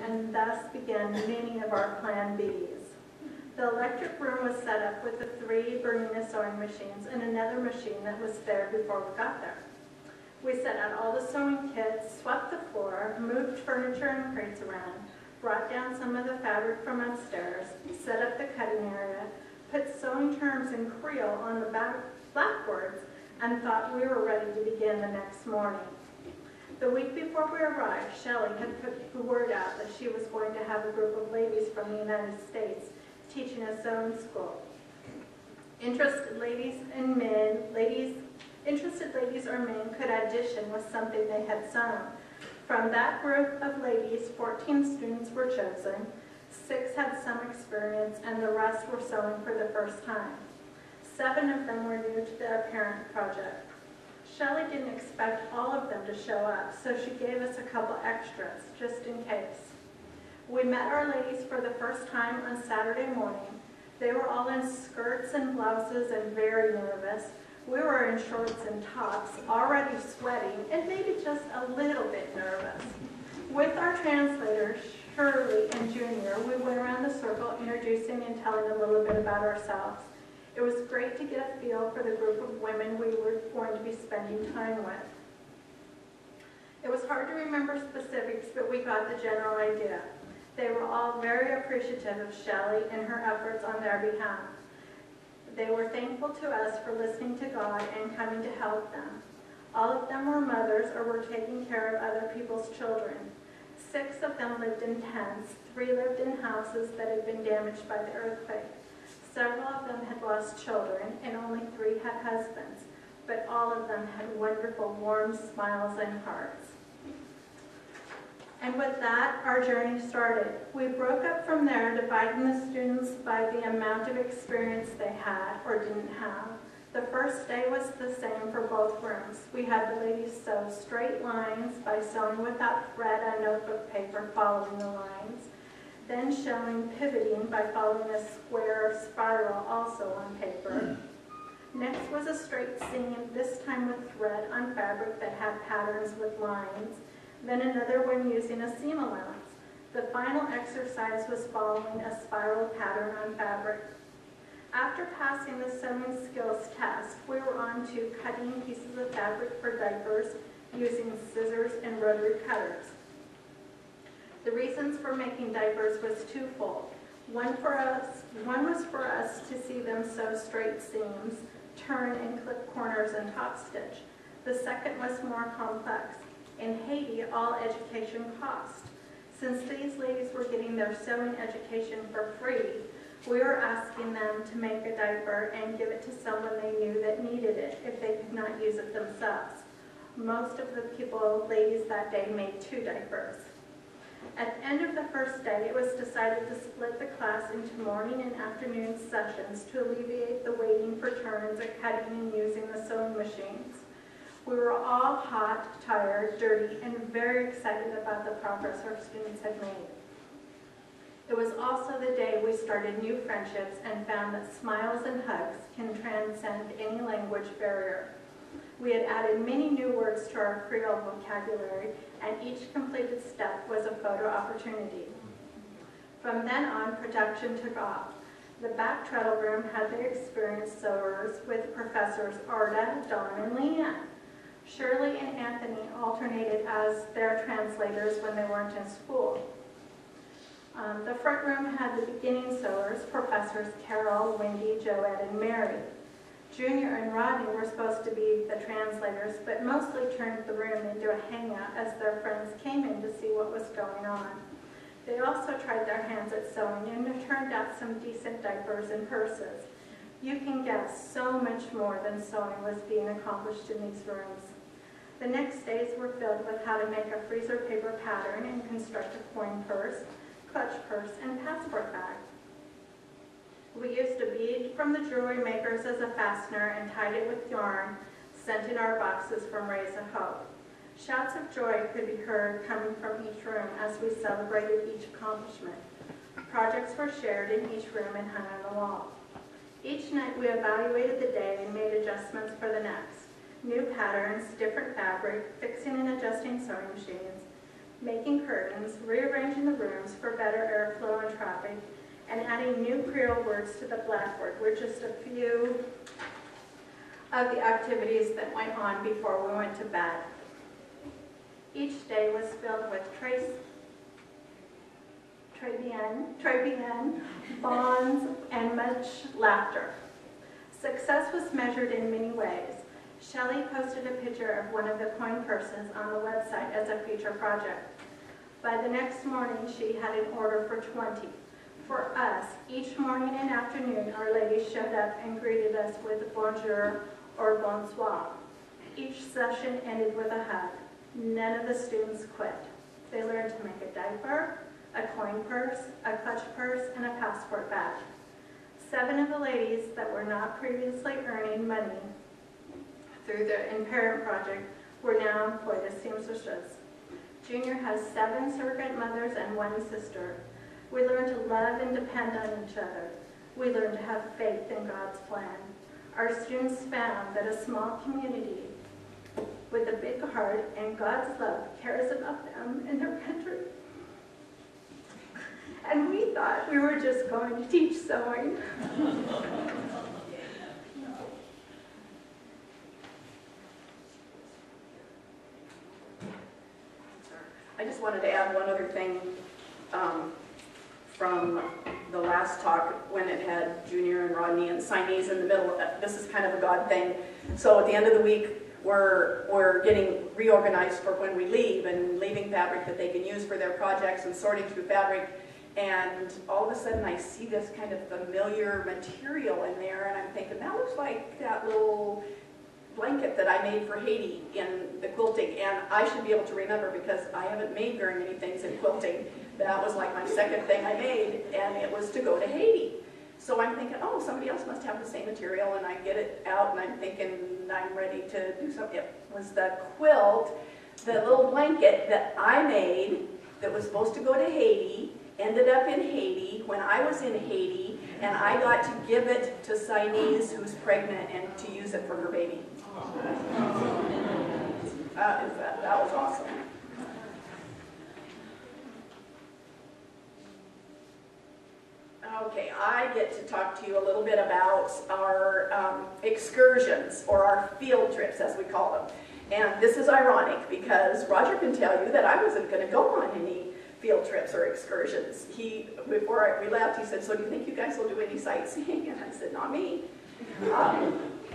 and thus began many of our Plan Bs. The electric room was set up with the 3 Bernina sewing machines and another machine that was there before we got there. We set out all the sewing kits, swept the floor, moved furniture and crates around, brought down some of the fabric from upstairs, set up the cutting area, put sewing terms in Creole on the blackboards, and thought we were ready to begin the next morning. The week before we arrived, Shelley had put the word out that she was going to have a group of ladies from the United States teaching a sewing school. Interested ladies or men could audition with something they had sewn. From that group of ladies, 14 students were chosen. 6 had some experience, and the rest were sewing for the first time. 7 of them were new to the Apparent project. Shelley didn't expect all of them to show up, so she gave us a couple extras, just in case. We met our ladies for the first time on Saturday morning. They were all in skirts and blouses and very nervous. We were in shorts and tops, already sweating, and maybe just a little bit nervous. With our translators, Shirley and Junior, we went around the circle introducing and telling a little bit about ourselves. It was great to get a feel for the group of women we were going to be spending time with. It was hard to remember specifics, but we got the general idea. They were all very appreciative of Shelley and her efforts on their behalf. They were thankful to us for listening to God and coming to help them. All of them were mothers or were taking care of other people's children. 6 of them lived in tents, 3 lived in houses that had been damaged by the earthquake. Several of them had lost children, and only 3 had husbands, but all of them had wonderful, warm smiles and hearts. And with that, our journey started. We broke up from there, dividing the students by the amount of experience they had or didn't have. The first day was the same for both rooms. We had the ladies sew straight lines by sewing without thread on notebook paper following the lines, then showing pivoting by following a square spiral also on paper. Next was a straight seam, this time with thread on fabric that had patterns with lines, then another one using a seam allowance. The final exercise was following a spiral pattern on fabric. After passing the sewing skills test, we were on to cutting pieces of fabric for diapers using scissors and rotary cutters. The reasons for making diapers was twofold. One was for us to see them sew straight seams, turn and clip corners and top stitch. The second was more complex. In Haiti, all education cost. Since these ladies were getting their sewing education for free, we were asking them to make a diaper and give it to someone they knew that needed it if they could not use it themselves. Most of the ladies that day made 2 diapers. At the end of the first day, it was decided to split the class into morning and afternoon sessions to alleviate the waiting for turns at cutting and using the sewing machines. We were all hot, tired, dirty, and very excited about the progress our students had made. It was also the day we started new friendships and found that smiles and hugs can transcend any language barrier. We had added many new words to our Creole vocabulary, and each completed step was a photo opportunity. From then on, production took off. The back treadle room had the experienced sewers with professors Arda, Dawn, and Leanne. Shirley and Anthony alternated as their translators when they weren't in school. The front room had the beginning sewers, Professors Carol, Wendy, Joette, and Mary. Junior and Rodney were supposed to be the translators, but mostly turned the room into a hangout as their friends came in to see what was going on. They also tried their hands at sewing and turned out some decent diapers and purses. You can guess so much more than sewing was being accomplished in these rooms. The next days were filled with how to make a freezer paper pattern and construct a coin purse, clutch purse, and passport bag. We used a bead from the jewelry makers as a fastener and tied it with yarn sent in our boxes from Rays of Hope. Shouts of joy could be heard coming from each room as we celebrated each accomplishment. Projects were shared in each room and hung on the wall. Each night we evaluated the day and made adjustments for the next. New patterns, different fabric, fixing and adjusting sewing machines. making curtains, rearranging the rooms for better airflow and traffic, and adding new Creole words to the blackboard were just a few of the activities that went on before we went to bed. Each day was filled with très bien, bonds, and much laughter. Success was measured in many ways. Shelley posted a picture of one of the coin purses on the website as a future project. By the next morning, she had an order for 20. For us, each morning and afternoon, Our Lady showed up and greeted us with bonjour or bonsoir. Each session ended with a hug. None of the students quit. They learned to make a diaper, a coin purse, a clutch purse, and a passport bag. 7 of the ladies that were not previously earning money through the Parent Project were now employed as seamstresses. Junior has 7 surrogate mothers and 1 sister. We learned to love and depend on each other. We learned to have faith in God's plan. Our students found that a small community with a big heart and God's love cares about them and their country. And we thought we were just going to teach sewing. I just wanted to add one other thing from the last talk when it had Junior and Rodney and signees in the middle. This is kind of a God thing. So at the end of the week, we're getting reorganized for when we leave and leaving fabric that they can use for their projects and sorting through fabric. And all of a sudden I see this kind of familiar material in there and I'm thinking, that looks like that little blanket that I made for Haiti in the quilting, and I should be able to remember because I haven't made very many things in quilting. That was like my second thing I made, and it was to go to Haiti. So I'm thinking, oh, somebody else must have the same material, and I get it out, and I'm thinking I'm ready to do something. It was the quilt, the little blanket that I made that was supposed to go to Haiti, ended up in Haiti when I was in Haiti, and I got to give it to Siamese who's pregnant and to use it for her baby. That was awesome. Okay, I get to talk to you a little bit about our excursions, or our field trips as we call them. And this is ironic because Roger can tell you that I wasn't going to go on any field trips or excursions. Before we left, he said, so do you think you guys will do any sightseeing? And I said, not me.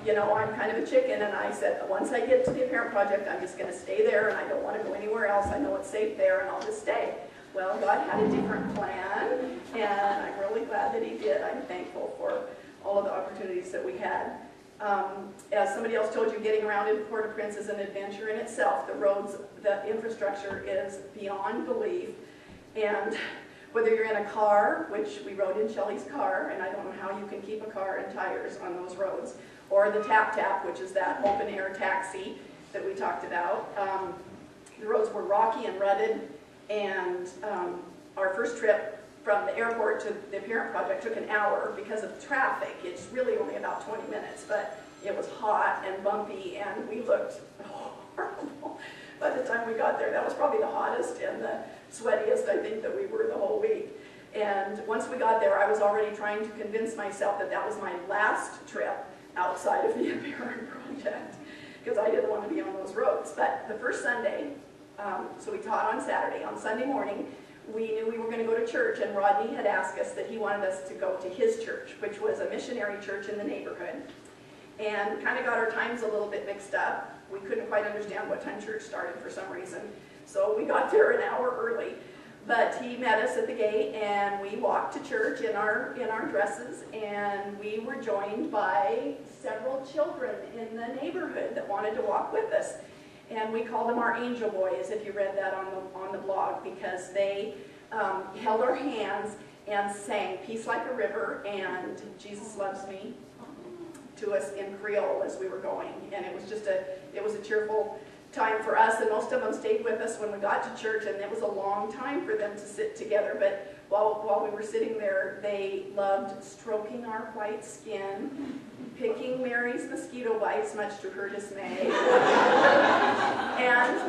You know, I'm kind of a chicken, and I said, once I get to the Parent Project, I'm just going to stay there, and I don't want to go anywhere else. I know it's safe there, and I'll just stay. Well, God had a different plan, and I'm really glad that he did. I'm thankful for all of the opportunities that we had. As somebody else told you, getting around in Port-au-Prince is an adventure in itself. The roads, the infrastructure is beyond belief. And whether you're in a car, which we rode in Shelley's car, and I don't know how you can keep a car and tires on those roads, or the tap-tap, which is that open-air taxi that we talked about. The roads were rocky and rutted, and our first trip from the airport to the Parent Project took an hour because of traffic. It's really only about 20 minutes, but it was hot and bumpy, and we looked horrible. By the time we got there, that was probably the hottest and the sweatiest I think that we were the whole week. And once we got there, I was already trying to convince myself that that was my last trip outside of the Parent Project, because I didn't want to be on those roads. But the first Sunday, so we taught on Saturday. On Sunday morning, we knew we were going to go to church, and Rodney had asked us that he wanted us to go to his church, which was a missionary church in the neighborhood. And kind of got our times a little bit mixed up. We couldn't quite understand what time church started for some reason, so we got there an hour early. But he met us at the gate, and we walked to church in our dresses, and we were joined by several children in the neighborhood that wanted to walk with us. And we called them our angel boys, if you read that on the blog, because they held our hands and sang Peace Like a River and Jesus Loves Me to us in Creole as we were going. And it was just it was a cheerful time for us, and most of them stayed with us when we got to church, and it was a long time for them to sit together. But while we were sitting there, they loved stroking our white skin, picking Mary's mosquito bites, much to her dismay, and